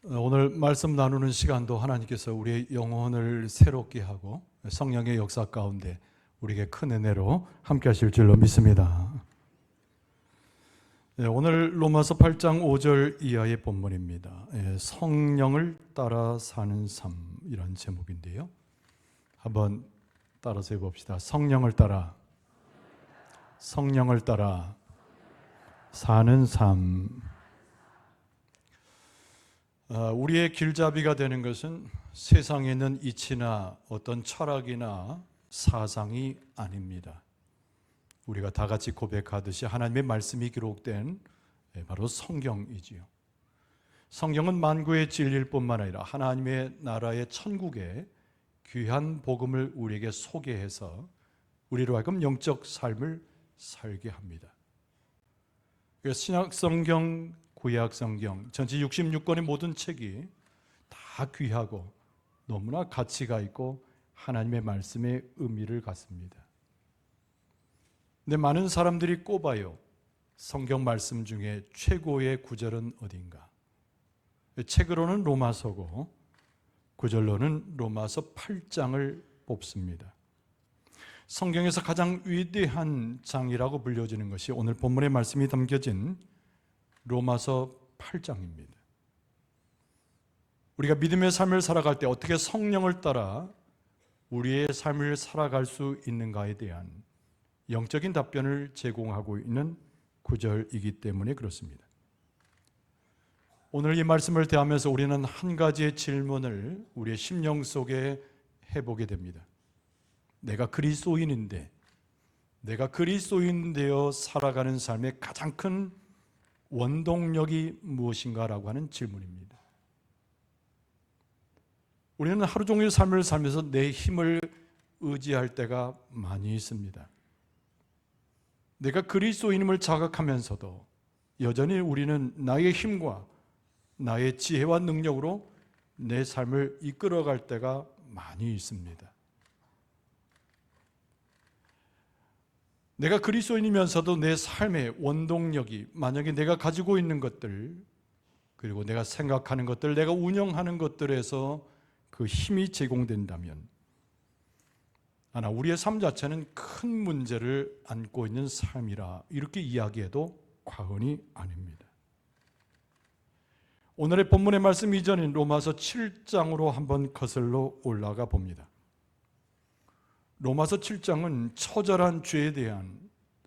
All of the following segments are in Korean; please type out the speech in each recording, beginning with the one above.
오늘 말씀 나누는 시간도 하나님께서 우리의 영혼을 새롭게 하고 성령의 역사 가운데 우리에게 큰 은혜로 함께 하실 줄로 믿습니다. 오늘 로마서 8장 5절 이하의 본문입니다. 성령을 따라 사는 삶, 이런 제목인데요. 한번 따라서 해봅시다. 성령을 따라 사는 삶. 우리의 길잡이가 되는 것은 세상에 있는 이치나 어떤 철학이나 사상이 아닙니다. 우리가 다 같이 고백하듯이 하나님의 말씀이 기록된 바로 성경이지요. 성경은 만구의 진리일 뿐만 아니라 하나님의 나라의 천국의 귀한 복음을 우리에게 소개해서 우리로 하여금 영적 삶을 살게 합니다. 신약 성경, 구약 성경, 전체 66권의 모든 책이 다 귀하고 너무나 가치가 있고 하나님의 말씀의 의미를 갖습니다. 근데 많은 사람들이 꼽아요. 성경 말씀 중에 최고의 구절은 어딘가? 책으로는 로마서고 구절로는 로마서 8장을 뽑습니다. 성경에서 가장 위대한 장이라고 불려지는 것이 오늘 본문의 말씀이 담겨진 로마서 8장입니다. 우리가 믿음의 삶을 살아갈 때 어떻게 성령을 따라 우리의 삶을 살아갈 수 있는가에 대한 영적인 답변을 제공하고 있는 구절이기 때문에 그렇습니다. 오늘 이 말씀을 대하면서 우리는 한 가지의 질문을 우리의 심령 속에 해보게 됩니다. 내가 그리스도인인데, 내가 그리스도인되어 살아가는 삶의 가장 큰 원동력이 무엇인가라고 하는 질문입니다. 우리는 하루 종일 삶을 살면서 내 힘을 의지할 때가 많이 있습니다. 내가 그리스도인임을 자각하면서도 여전히 우리는 나의 힘과 나의 지혜와 능력으로 내 삶을 이끌어갈 때가 많이 있습니다. 내가 그리스도인이면서도 내 삶의 원동력이 만약에 내가 가지고 있는 것들, 그리고 내가 생각하는 것들, 내가 운영하는 것들에서 그 힘이 제공된다면 하나 우리의 삶 자체는 큰 문제를 안고 있는 삶이라 이렇게 이야기해도 과언이 아닙니다. 오늘의 본문의 말씀 이전인 로마서 7장으로 한번 거슬러 올라가 봅니다. 로마서 7장은 처절한 죄에 대한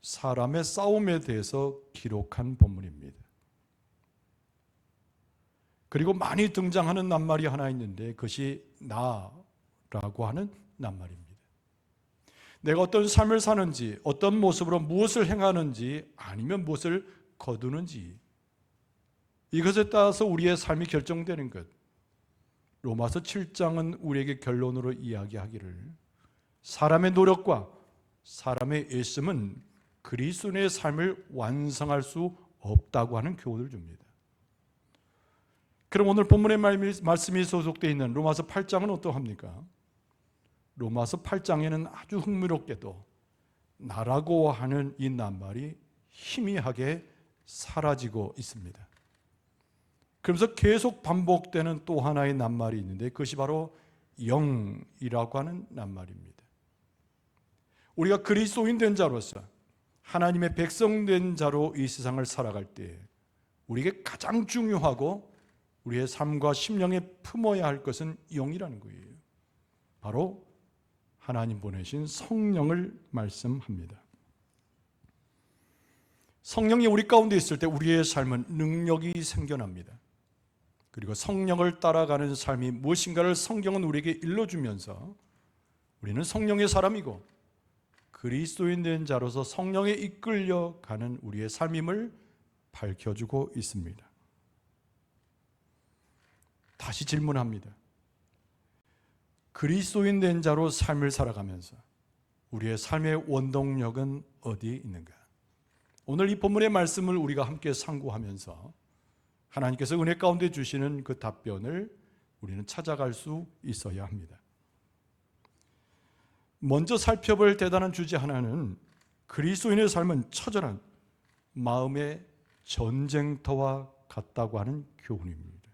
사람의 싸움에 대해서 기록한 본문입니다. 그리고 많이 등장하는 낱말이 하나 있는데 그것이 나라고 하는 낱말입니다. 내가 어떤 삶을 사는지, 어떤 모습으로 무엇을 행하는지, 아니면 무엇을 거두는지, 이것에 따라서 우리의 삶이 결정되는 것. 로마서 7장은 우리에게 결론으로 이야기하기를 사람의 노력과 사람의 애씀은 그리스도인의 삶을 완성할 수 없다고 하는 교훈을 줍니다. 그럼 오늘 본문의 말씀이 소속되어 있는 로마서 8장은 어떠합니까? 로마서 8장에는 아주 흥미롭게도 나라고 하는 이 낱말이 희미하게 사라지고 있습니다. 그러면서 계속 반복되는 또 하나의 낱말이 있는데 그것이 바로 영이라고 하는 낱말입니다. 우리가 그리스도인 된 자로서 하나님의 백성 된 자로 이 세상을 살아갈 때 우리에게 가장 중요하고 우리의 삶과 심령에 품어야 할 것은 영이라는 거예요. 바로 하나님 보내신 성령을 말씀합니다. 성령이 우리 가운데 있을 때 우리의 삶은 능력이 생겨납니다. 그리고 성령을 따라가는 삶이 무엇인가를 성경은 우리에게 일러주면서 우리는 성령의 사람이고 그리스도인 된 자로서 성령에 이끌려가는 우리의 삶임을 밝혀주고 있습니다. 다시 질문합니다. 그리스도인 된 자로 삶을 살아가면서 우리의 삶의 원동력은 어디에 있는가? 오늘 이 본문의 말씀을 우리가 함께 상고하면서 하나님께서 은혜 가운데 주시는 그 답변을 우리는 찾아갈 수 있어야 합니다. 먼저 살펴볼 대단한 주제 하나는 그리스도인의 삶은 처절한 마음의 전쟁터와 같다고 하는 교훈입니다.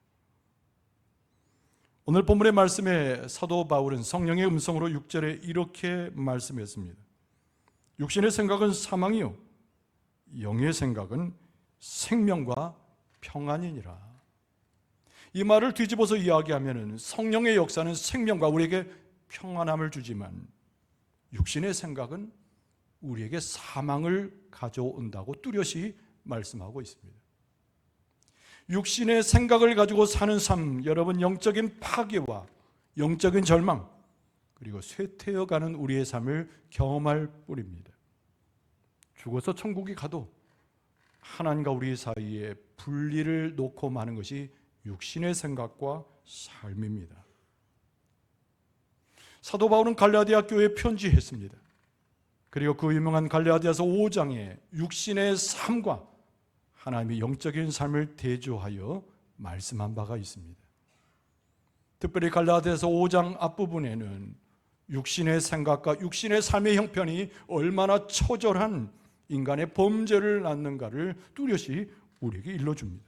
오늘 본문의 말씀에 사도 바울은 성령의 음성으로 6절에 이렇게 말씀했습니다. 육신의 생각은 사망이요 영의 생각은 생명과 평안이니라. 이 말을 뒤집어서 이야기하면 성령의 역사는 생명과 우리에게 평안함을 주지만 육신의 생각은 우리에게 사망을 가져온다고 뚜렷이 말씀하고 있습니다. 육신의 생각을 가지고 사는 삶, 여러분, 영적인 파괴와 영적인 절망, 그리고 쇠퇴어가는 우리의 삶을 경험할 뿐입니다. 죽어서 천국에 가도 하나님과 우리 사이에 분리를 놓고 마는 것이 육신의 생각과 삶입니다. 사도 바울은 갈라디아 교회에 편지했습니다. 그리고 그 유명한 갈라디아서 5장에 육신의 삶과 하나님의 영적인 삶을 대조하여 말씀한 바가 있습니다. 특별히 갈라디아서 5장 앞부분에는 육신의 생각과 육신의 삶의 형편이 얼마나 처절한 인간의 범죄를 낳는가를 뚜렷이 우리에게 일러줍니다.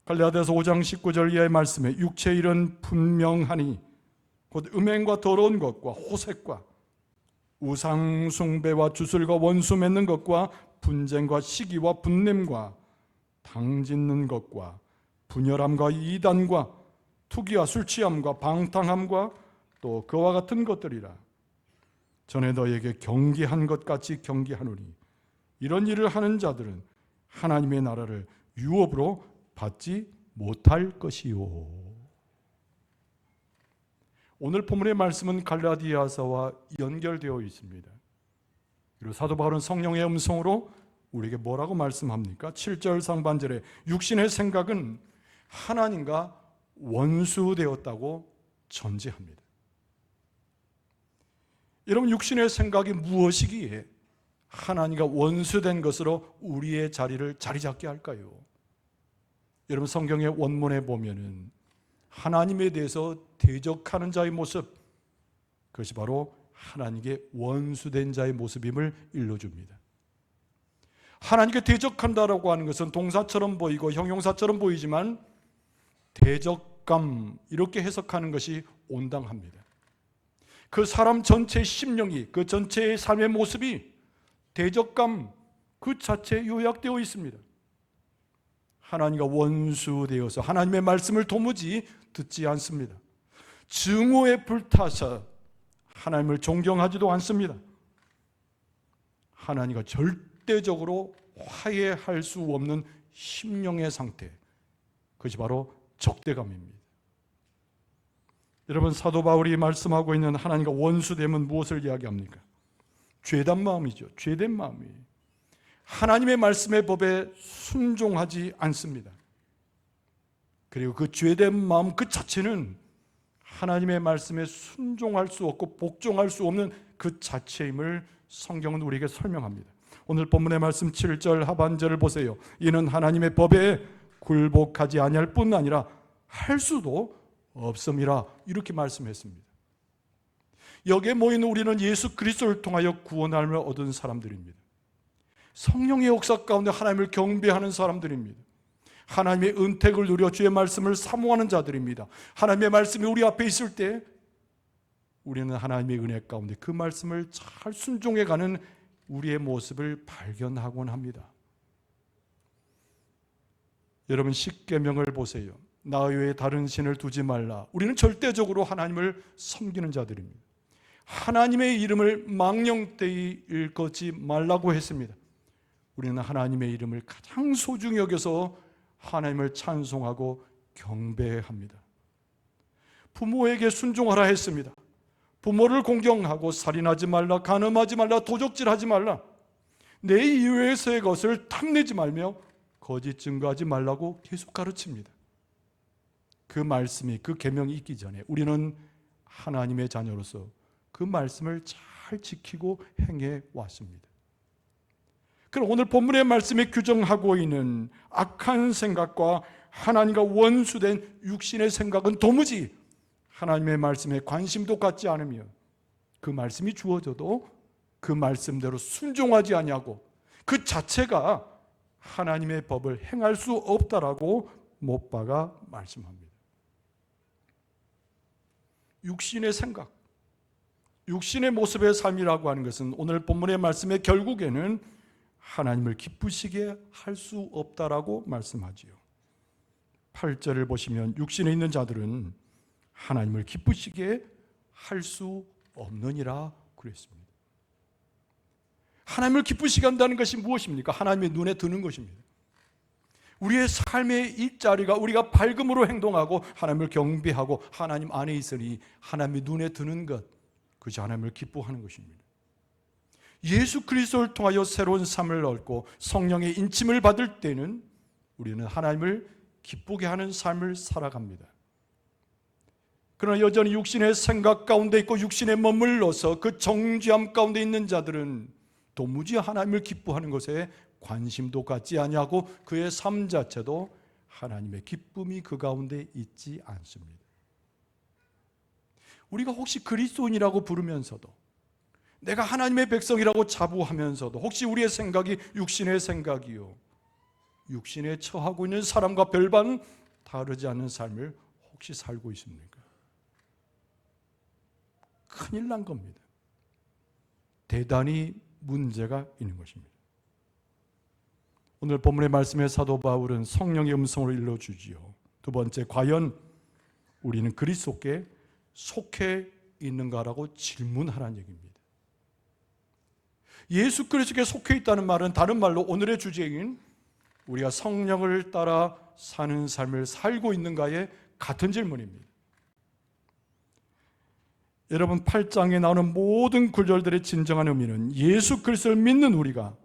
갈라디아서 5장 19절 이하의 말씀에 육체의 일은 분명하니 곧 음행과 더러운 것과 호색과 우상 숭배와 주술과 원수 맺는 것과 분쟁과 시기와 분냄과 당짓는 것과 분열함과 이단과 투기와 술취함과 방탕함과 또 그와 같은 것들이라. 전에 너에게 경계한 것 같이 경계하노니 이런 일을 하는 자들은 하나님의 나라를 유업으로 받지 못할 것이요. 오늘 본문의 말씀은 갈라디아서와 연결되어 있습니다. 그리고 사도 바울은 성령의 음성으로 우리에게 뭐라고 말씀합니까? 7절 상반절에 육신의 생각은 하나님과 원수되었다고 전제합니다. 여러분, 육신의 생각이 무엇이기에 하나님과 원수된 것으로 우리의 자리를 자리 잡게 할까요? 여러분, 성경의 원문에 보면은 하나님에 대해서 대적하는 자의 모습, 그것이 바로 하나님께 원수된 자의 모습임을 일러줍니다. 하나님께 대적한다라고 하는 것은 동사처럼 보이고 형용사처럼 보이지만 대적감, 이렇게 해석하는 것이 온당합니다. 그 사람 전체의 심령이, 그 전체의 삶의 모습이 대적감 그 자체에 요약되어 있습니다. 하나님과 원수되어서 하나님의 말씀을 도무지 듣지 않습니다. 증오에 불타서 하나님을 존경하지도 않습니다. 하나님과 절대적으로 화해할 수 없는 심령의 상태, 그것이 바로 적대감입니다. 여러분, 사도 바울이 말씀하고 있는 하나님과 원수됨은 무엇을 이야기합니까? 죄된 마음이죠. 죄된 마음이 하나님의 말씀의 법에 순종하지 않습니다. 그리고 그 죄된 마음 그 자체는 하나님의 말씀에 순종할 수 없고 복종할 수 없는 그 자체임을 성경은 우리에게 설명합니다. 오늘 본문의 말씀 7절 하반절을 보세요. 이는 하나님의 법에 굴복하지 아니할 뿐 아니라 할 수도 없음이라, 이렇게 말씀했습니다. 여기에 모인 우리는 예수 그리스도를 통하여 구원함을 얻은 사람들입니다. 성령의 역사 가운데 하나님을 경배하는 사람들입니다. 하나님의 은택을 누려 주의 말씀을 사모하는 자들입니다. 하나님의 말씀이 우리 앞에 있을 때 우리는 하나님의 은혜 가운데 그 말씀을 잘 순종해가는 우리의 모습을 발견하곤 합니다. 여러분, 십계명을 보세요. 나 외에 다른 신을 두지 말라. 우리는 절대적으로 하나님을 섬기는 자들입니다. 하나님의 이름을 망령되이 일컫지 말라고 했습니다. 우리는 하나님의 이름을 가장 소중히 여겨서 하나님을 찬송하고 경배합니다. 부모에게 순종하라 했습니다. 부모를 공경하고 살인하지 말라, 간음하지 말라, 도적질하지 말라, 내 이외에서의 것을 탐내지 말며 거짓 증거하지 말라고 계속 가르칩니다. 그 말씀이, 그 계명이 있기 전에 우리는 하나님의 자녀로서 그 말씀을 잘 지키고 행해 왔습니다. 그럼 오늘 본문의 말씀에 규정하고 있는 악한 생각과 하나님과 원수된 육신의 생각은 도무지 하나님의 말씀에 관심도 갖지 않으며 그 말씀이 주어져도 그 말씀대로 순종하지 아니하고 그 자체가 하나님의 법을 행할 수 없다라고 못 박아 말씀합니다. 육신의 생각, 육신의 모습의 삶이라고 하는 것은 오늘 본문의 말씀의 결국에는 하나님을 기쁘시게 할 수 없다라고 말씀하지요. 8절을 보시면 육신에 있는 자들은 하나님을 기쁘시게 할 수 없느니라 그랬습니다. 하나님을 기쁘시게 한다는 것이 무엇입니까? 하나님의 눈에 드는 것입니다. 우리의 삶의 일자리가 우리가 밝음으로 행동하고 하나님을 경배하고 하나님 안에 있으니 하나님의 눈에 드는 것, 그저 하나님을 기뻐하는 것입니다. 예수 그리스도를 통하여 새로운 삶을 얻고 성령의 인침을 받을 때는 우리는 하나님을 기쁘게 하는 삶을 살아갑니다. 그러나 여전히 육신의 생각 가운데 있고 육신에 머물러서 그 정죄함 가운데 있는 자들은 도무지 하나님을 기뻐하는 것에 관심도 갖지 아니하고 그의 삶 자체도 하나님의 기쁨이 그 가운데 있지 않습니다. 우리가 혹시 그리스도인이라고 부르면서도, 내가 하나님의 백성이라고 자부하면서도 혹시 우리의 생각이 육신의 생각이요, 육신에 처하고 있는 사람과 별반 다르지 않은 삶을 혹시 살고 있습니까? 큰일 난 겁니다. 대단히 문제가 있는 것입니다. 오늘 본문의 말씀에 사도 바울은 성령의 음성으로 일러주지요. 두 번째, 과연 우리는 그리스도께 속해 있는가라고 질문하라는 얘기입니다. 예수 그리스도께 속해 있다는 말은 다른 말로 오늘의 주제인 우리가 성령을 따라 사는 삶을 살고 있는가에 같은 질문입니다. 여러분, 8장에 나오는 모든 구절들의 진정한 의미는 예수 그리스도를 믿는 우리가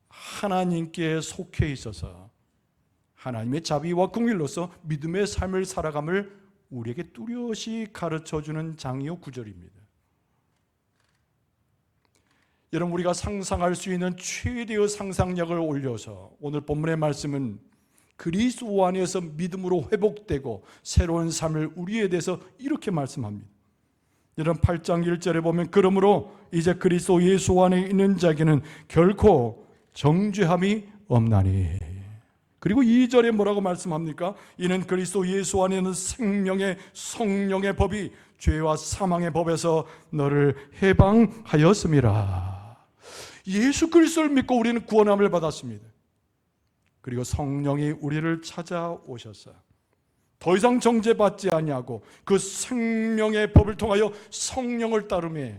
하나님께 속해 있어서 하나님의 자비와 긍휼로서 믿음의 삶을 살아감을 우리에게 뚜렷이 가르쳐주는 장이요 구절입니다. 여러분, 우리가 상상할 수 있는 최대의 상상력을 올려서 오늘 본문의 말씀은 그리스도 안에서 믿음으로 회복되고 새로운 삶을 우리에 대해서 이렇게 말씀합니다. 여러분, 8장 1절에 보면 그러므로 이제 그리스도 예수 안에 있는 자에게는 결코 정죄함이 없나니. 그리고 2절에 뭐라고 말씀합니까? 이는 그리스도 예수 안에 있는 생명의 성령의 법이 죄와 사망의 법에서 너를 해방하였음이라. 예수 그리스도를 믿고 우리는 구원함을 받았습니다. 그리고 성령이 우리를 찾아오셔서 더 이상 정죄받지 아니하고 그 생명의 법을 통하여 성령을 따르며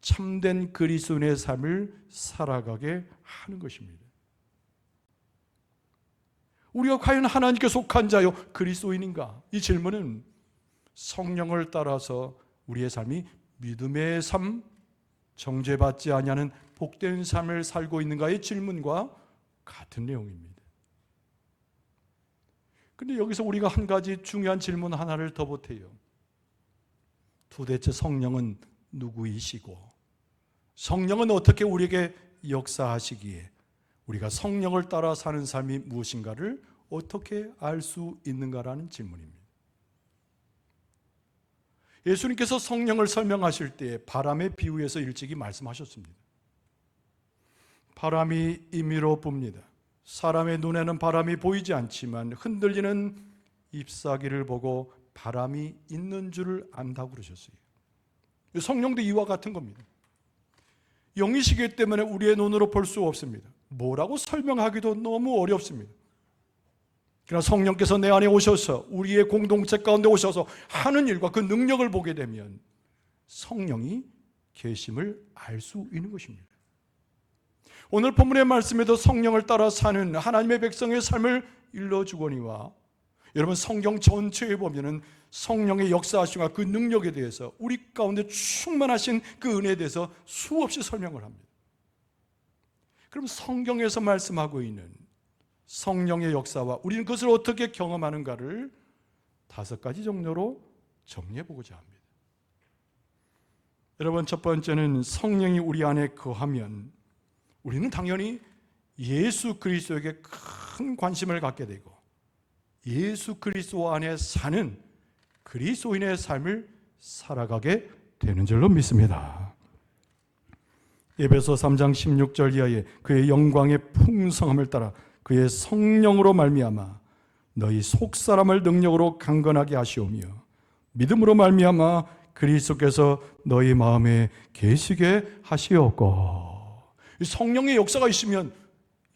참된 그리스도인의 삶을 살아가게 하는 것입니다. 우리가 과연 하나님께 속한 자요 그리스도인인가? 이 질문은 성령을 따라서 우리의 삶이 믿음의 삶, 정죄받지 아니하는 복된 삶을 살고 있는가의 질문과 같은 내용입니다. 근데 여기서 우리가 한 가지 중요한 질문 하나를 더 보태요. 도대체 성령은 누구이시고 성령은 어떻게 우리에게 역사하시기에 우리가 성령을 따라 사는 삶이 무엇인가를 어떻게 알 수 있는가라는 질문입니다. 예수님께서 성령을 설명하실 때 바람의 비유에서 일찍이 말씀하셨습니다. 바람이 임의로 붑니다. 사람의 눈에는 바람이 보이지 않지만 흔들리는 잎사귀를 보고 바람이 있는 줄을 안다고 그러셨어요. 성령도 이와 같은 겁니다. 영이시기 때문에 우리의 눈으로 볼 수 없습니다. 뭐라고 설명하기도 너무 어렵습니다. 그러나 성령께서 내 안에 오셔서 우리의 공동체 가운데 오셔서 하는 일과 그 능력을 보게 되면 성령이 계심을 알 수 있는 것입니다. 오늘 본문의 말씀에도 성령을 따라 사는 하나님의 백성의 삶을 일러주거니와 여러분 성경 전체에 보면은 성령의 역사하심과 그 능력에 대해서 우리 가운데 충만하신 그 은혜에 대해서 수없이 설명을 합니다. 그럼 성경에서 말씀하고 있는 성령의 역사와 우리는 그것을 어떻게 경험하는가를 5가지 정도로 정리해 보고자 합니다. 여러분, 첫 번째는 성령이 우리 안에 거하면 우리는 당연히 예수 그리스도에게 큰 관심을 갖게 되고 예수 그리스도 안에 사는 그리스도인의 삶을 살아가게 되는 줄로 믿습니다. 에베소 3장 16절 이하에 그의 영광의 풍성함을 따라 그의 성령으로 말미암아 너희 속사람을 능력으로 강건하게 하시오며 믿음으로 말미암아 그리스도께서 너희 마음에 계시게 하시옵고. 성령의 역사가 있으면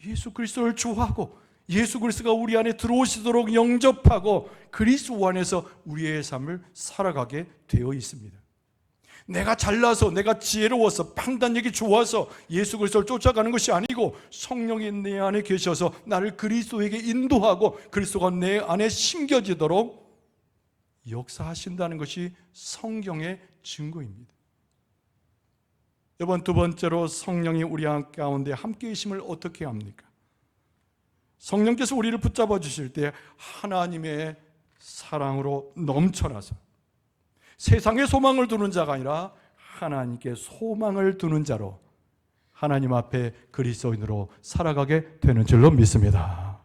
예수 그리스도를 좋아하고 예수 그리스도가 우리 안에 들어오시도록 영접하고 그리스도 안에서 우리의 삶을 살아가게 되어 있습니다. 내가 잘나서, 내가 지혜로워서, 판단력이 좋아서 예수 그리스도를 쫓아가는 것이 아니고 성령이 내 안에 계셔서 나를 그리스도에게 인도하고 그리스도가 내 안에 심겨지도록 역사하신다는 것이 성경의 증거입니다. 여러분, 두 번째로 성령이 우리 가운데 함께 계심을 어떻게 합니까? 성령께서 우리를 붙잡아 주실 때 하나님의 사랑으로 넘쳐나서 세상에 소망을 두는 자가 아니라 하나님께 소망을 두는 자로 하나님 앞에 그리스도인으로 살아가게 되는 줄로 믿습니다.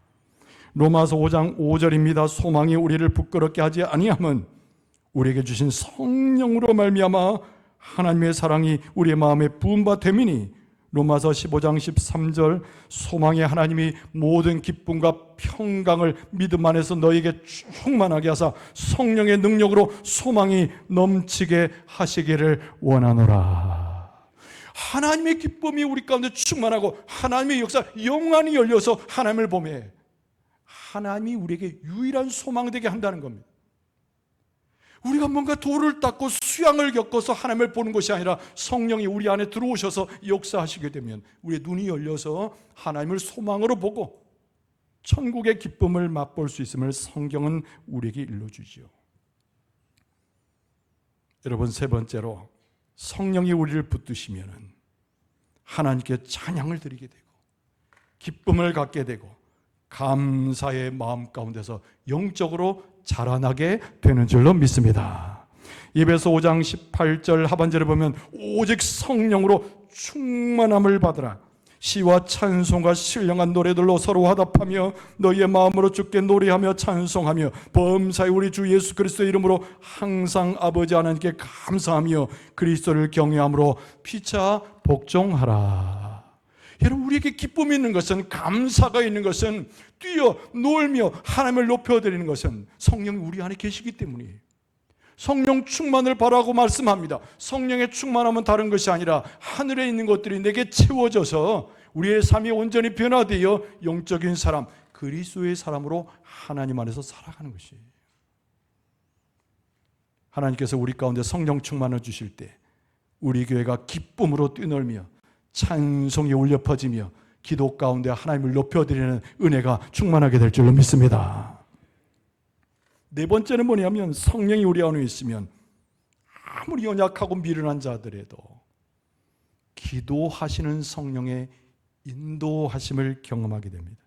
로마서 5장 5절입니다. 소망이 우리를 부끄럽게 하지 아니함은 우리에게 주신 성령으로 말미암아 하나님의 사랑이 우리의 마음에 부은 바 됨이니. 로마서 15장 13절 소망의 하나님이 모든 기쁨과 평강을 믿음 안에서 너에게 충만하게 하사 성령의 능력으로 소망이 넘치게 하시기를 원하노라. 하나님의 기쁨이 우리 가운데 충만하고 하나님의 역사 영원히 열려서 하나님을 보며 하나님이 우리에게 유일한 소망되게 한다는 겁니다. 우리가 뭔가 돌을 닦고 수양을 겪어서 하나님을 보는 것이 아니라 성령이 우리 안에 들어오셔서 역사하시게 되면 우리의 눈이 열려서 하나님을 소망으로 보고 천국의 기쁨을 맛볼 수 있음을 성경은 우리에게 일러주지요. 여러분, 세 번째로 성령이 우리를 붙드시면 하나님께 찬양을 드리게 되고 기쁨을 갖게 되고 감사의 마음 가운데서 영적으로 자라나게 되는 줄로 믿습니다. 에베소 5장 18절 하반절에 보면 오직 성령으로 충만함을 받으라. 시와 찬송과 신령한 노래들로 서로 화답하며 너희의 마음으로 주께 노래하며 찬송하며 범사에 우리 주 예수 그리스도의 이름으로 항상 아버지 하나님께 감사하며 그리스도를 경외함으로 피차 복종하라. 여러분, 우리에게 기쁨이 있는 것은, 감사가 있는 것은, 뛰어 놀며 하나님을 높여드리는 것은 성령이 우리 안에 계시기 때문이에요. 성령 충만을 바라고 말씀합니다. 성령의 충만함은 다른 것이 아니라 하늘에 있는 것들이 내게 채워져서 우리의 삶이 온전히 변화되어 영적인 사람, 그리스도의 사람으로 하나님 안에서 살아가는 것이에요. 하나님께서 우리 가운데 성령 충만을 주실 때 우리 교회가 기쁨으로 뛰놀며 찬송이 울려 퍼지며 기도 가운데 하나님을 높여드리는 은혜가 충만하게 될 줄로 믿습니다. 네 번째는 뭐냐면 성령이 우리 안에 있으면 아무리 연약하고 미련한 자들에도 기도하시는 성령의 인도하심을 경험하게 됩니다.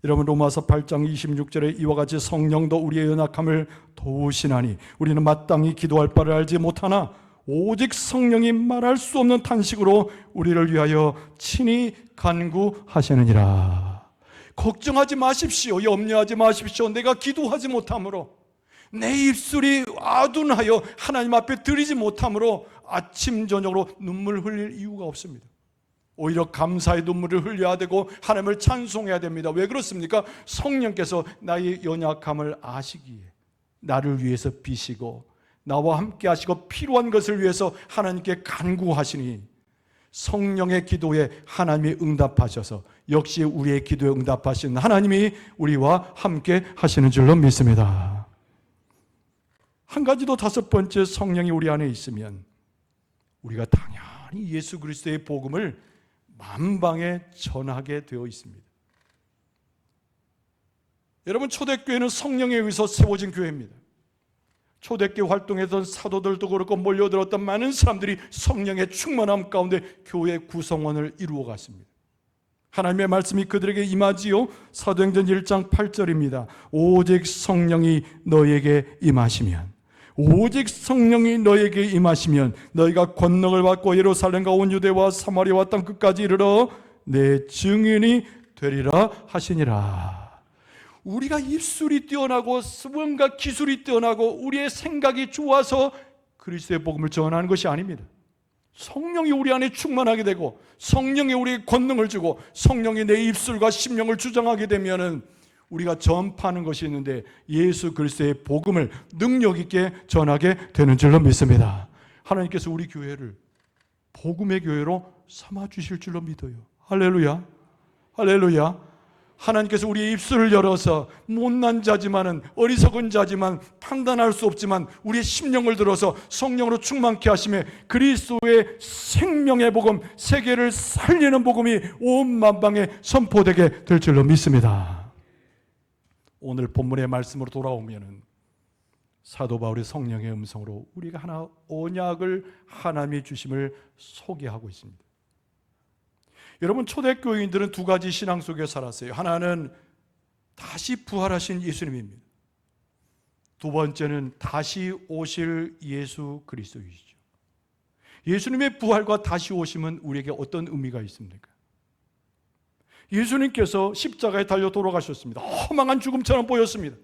여러분, 로마서 8장 26절에 이와 같이 성령도 우리의 연약함을 도우시나니 우리는 마땅히 기도할 바를 알지 못하나 오직 성령이 말할 수 없는 탄식으로 우리를 위하여 친히 간구하시느니라. 걱정하지 마십시오. 염려하지 마십시오. 내가 기도하지 못함으로, 내 입술이 아둔하여 하나님 앞에 드리지 못함으로 아침 저녁으로 눈물 흘릴 이유가 없습니다. 오히려 감사의 눈물을 흘려야 되고 하나님을 찬송해야 됩니다. 왜 그렇습니까? 성령께서 나의 연약함을 아시기에 나를 위해서 비시고 나와 함께 하시고 필요한 것을 위해서 하나님께 간구하시니 성령의 기도에 하나님이 응답하셔서 역시 우리의 기도에 응답하신 하나님이 우리와 함께 하시는 줄로 믿습니다. 한 가지 더, 다섯 번째, 성령이 우리 안에 있으면 우리가 당연히 예수 그리스도의 복음을 만방에 전하게 되어 있습니다. 여러분, 초대교회는 성령에 의해서 세워진 교회입니다. 초대교회 활동했던 사도들도 그렇고 몰려들었던 많은 사람들이 성령의 충만함 가운데 교회 구성원을 이루어 갔습니다. 하나님의 말씀이 그들에게 임하지요. 사도행전 1장 8절입니다. 오직 성령이 너에게 임하시면, 오직 성령이 너에게 임하시면 너희가 권능을 받고 예루살렘과 온 유대와 사마리아와 땅 끝까지 이르러 내 증인이 되리라 하시니라. 우리가 입술이 뛰어나고 수분과 기술이 뛰어나고 우리의 생각이 좋아서 그리스도의 복음을 전하는 것이 아닙니다. 성령이 우리 안에 충만하게 되고 성령이 우리에게 권능을 주고 성령이 내 입술과 심령을 주장하게 되면은 우리가 전파하는 것이 있는데 예수 그리스도의 복음을 능력 있게 전하게 되는 줄로 믿습니다. 하나님께서 우리 교회를 복음의 교회로 삼아 주실 줄로 믿어요. 할렐루야. 할렐루야. 하나님께서 우리의 입술을 열어서 못난 자지만은 어리석은 자지만 판단할 수 없지만 우리의 심령을 들어서 성령으로 충만케 하심에 그리스도의 생명의 복음, 세계를 살리는 복음이 온 만방에 선포되게 될 줄로 믿습니다. 오늘 본문의 말씀으로 돌아오면은 사도 바울이 성령의 음성으로 우리가 하나 언약을 하나님이 주심을 소개하고 있습니다. 여러분, 초대교인들은 두 가지 신앙 속에 살았어요. 하나는 다시 부활하신 예수님입니다. 두 번째는 다시 오실 예수 그리스도이시죠. 예수님의 부활과 다시 오심은 우리에게 어떤 의미가 있습니까? 예수님께서 십자가에 달려 돌아가셨습니다. 허망한 죽음처럼 보였습니다.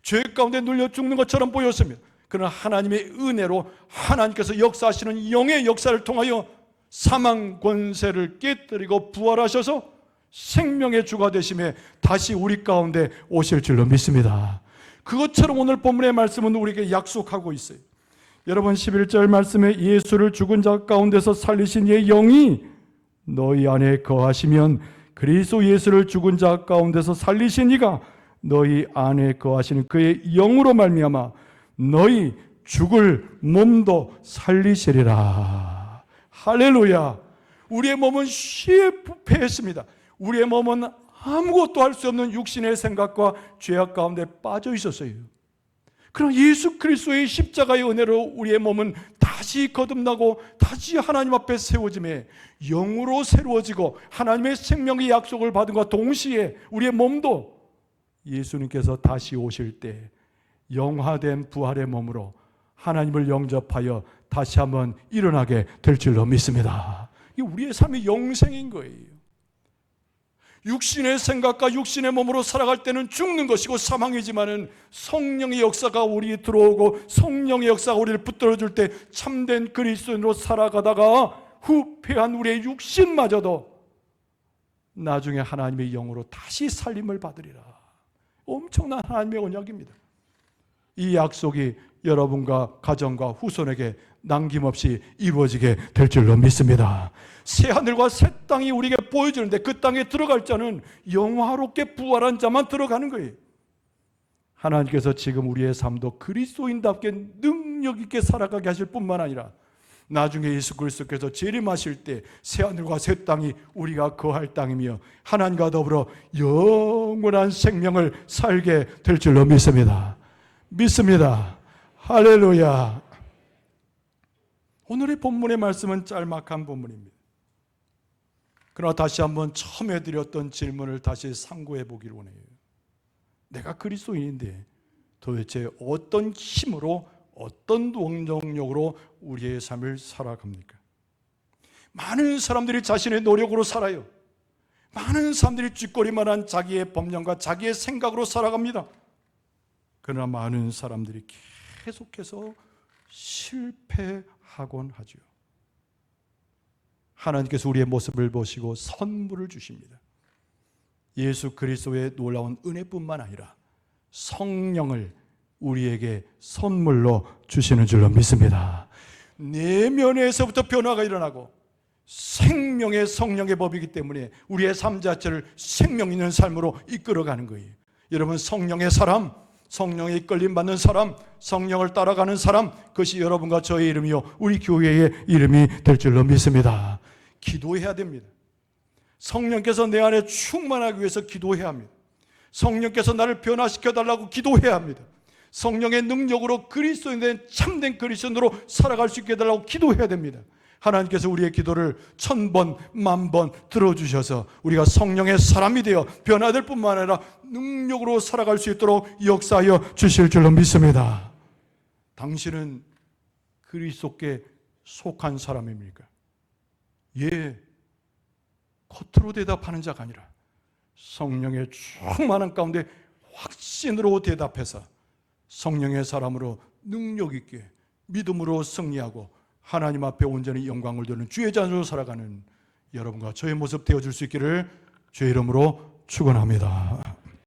죄 가운데 눌려 죽는 것처럼 보였습니다. 그러나 하나님의 은혜로 하나님께서 역사하시는 영의 역사를 통하여 사망 권세를 깨뜨리고 부활하셔서 생명의 주가 되심에 다시 우리 가운데 오실 줄로 믿습니다. 그것처럼 오늘 본문의 말씀은 우리에게 약속하고 있어요. 여러분, 11절 말씀에 예수를 죽은 자 가운데서 살리신 이의 영이 너희 안에 거하시면 그리스도 예수를 죽은 자 가운데서 살리신 이가 너희 안에 거하시는 그의 영으로 말미암아 너희 죽을 몸도 살리시리라. 할렐루야. 우리의 몸은 쉬에 부패했습니다. 우리의 몸은 아무것도 할 수 없는 육신의 생각과 죄악 가운데 빠져 있었어요. 그러나 예수 그리스도의 십자가의 은혜로 우리의 몸은 다시 거듭나고 다시 하나님 앞에 세워짐에 영으로 새로워지고 하나님의 생명의 약속을 받은 것과 동시에 우리의 몸도 예수님께서 다시 오실 때 영화된 부활의 몸으로 하나님을 영접하여 다시 한번 일어나게 될 줄로 믿습니다. 이게 우리의 삶이 영생인 거예요. 육신의 생각과 육신의 몸으로 살아갈 때는 죽는 것이고 사망이지만은 성령의 역사가 우리에 들어오고 성령의 역사가 우리를 붙들어줄 때 참된 그리스도인으로 살아가다가 후패한 우리의 육신마저도 나중에 하나님의 영으로 다시 살림을 받으리라. 엄청난 하나님의 언약입니다. 이 약속이 여러분과 가정과 후손에게 남김없이 이루어지게 될 줄로 믿습니다. 새 하늘과 새 땅이 우리에게 보여주는데 그 땅에 들어갈 자는 영화롭게 부활한 자만 들어가는 거예요. 하나님께서 지금 우리의 삶도 그리스도인답게 능력 있게 살아가게 하실 뿐만 아니라 나중에 예수 그리스도께서 재림하실 때 새 하늘과 새 땅이 우리가 거할 땅이며 하나님과 더불어 영원한 생명을 살게 될 줄로 믿습니다. 믿습니다. 할렐루야. 오늘의 본문의 말씀은 짤막한 본문입니다. 그러나 다시 한번 처음에 드렸던 질문을 다시 상고해 보기를 원해요. 내가 그리스도인인데 도대체 어떤 힘으로 어떤 원동력으로 우리의 삶을 살아갑니까? 많은 사람들이 자신의 노력으로 살아요. 많은 사람들이 쥐꼬리만한 자기의 법령과 자기의 생각으로 살아갑니다. 그러나 많은 사람들이 계속해서 실패하곤 하죠. 하나님께서 우리의 모습을 보시고 선물을 주십니다. 예수 그리스도의 놀라운 은혜뿐만 아니라 성령을 우리에게 선물로 주시는 줄로 믿습니다. 내면에서부터 변화가 일어나고 생명의 성령의 법이기 때문에 우리의 삶 자체를 생명 있는 삶으로 이끌어가는 거예요. 여러분, 성령의 사람, 성령에 이끌림 받는 사람, 성령을 따라가는 사람, 그것이 여러분과 저의 이름이요 우리 교회의 이름이 될 줄로 믿습니다. 기도해야 됩니다. 성령께서 내 안에 충만하기 위해서 기도해야 합니다. 성령께서 나를 변화시켜 달라고 기도해야 합니다. 성령의 능력으로 그리스도인된 참된 그리스도인으로 살아갈 수 있게 해달라고 기도해야 됩니다. 하나님께서 우리의 기도를 1000번, 10,000번 들어주셔서 우리가 성령의 사람이 되어 변화될 뿐만 아니라 능력으로 살아갈 수 있도록 역사하여 주실 줄로 믿습니다. 당신은 그리스도께 속한 사람입니까? 예, 겉으로 대답하는 자가 아니라 성령의 충만한 가운데 확신으로 대답해서 성령의 사람으로 능력 있게 믿음으로 승리하고 하나님 앞에 온전히 영광을 돌리는 주의 자녀로 살아가는 여러분과 저의 모습 되어줄 수 있기를 주의 이름으로 축원합니다.